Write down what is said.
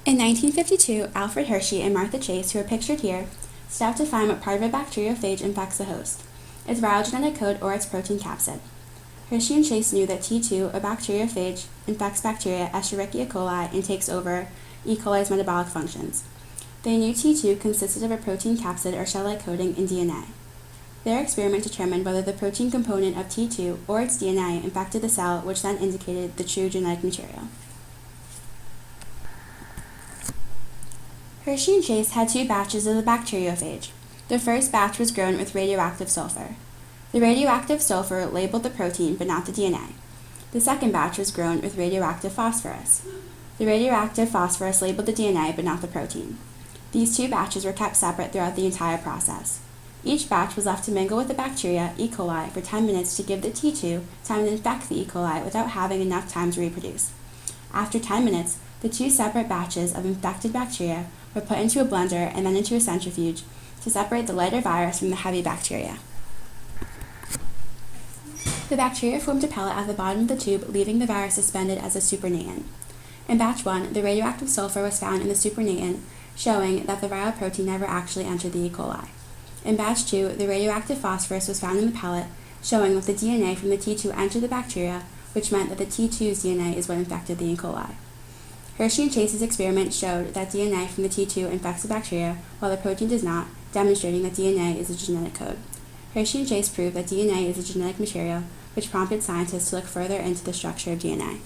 In 1952, Alfred Hershey and Martha Chase, who are pictured here, set out to find what part of a bacteriophage infects the host, its viral genetic code or its protein capsid. Hershey and Chase knew that T2, a bacteriophage, infects bacteria Escherichia coli and takes over E. coli's metabolic functions. They knew T2 consisted of a protein capsid or shell-like coating in DNA. Their experiment determined whether the protein component of T2 or its DNA infected the cell, which then indicated the true genetic material. Hershey and Chase had two batches of the bacteriophage. The first batch was grown with radioactive sulfur. The radioactive sulfur labeled the protein but not the DNA. The second batch was grown with radioactive phosphorus. The radioactive phosphorus labeled the DNA but not the protein. These two batches were kept separate throughout the entire process. Each batch was left to mingle with the bacteria E. coli for 10 minutes to give the T2 time to infect the E. coli without having enough time to reproduce. After 10 minutes, the two separate batches of infected bacteria were put into a blender and then into a centrifuge to separate the lighter virus from the heavy bacteria. The bacteria formed a pellet at the bottom of the tube, leaving the virus suspended as a supernatant. In batch 1, the radioactive sulfur was found in the supernatant, showing that the viral protein never actually entered the E. coli. In batch 2, the radioactive phosphorus was found in the pellet, showing that the DNA from the T2 entered the bacteria, which meant that the T2's DNA is what infected the E. coli. Hershey and Chase's experiment showed that DNA from the T2 infects the bacteria, while the protein does not, demonstrating that DNA is a genetic code. Hershey and Chase proved that DNA is a genetic material, which prompted scientists to look further into the structure of DNA.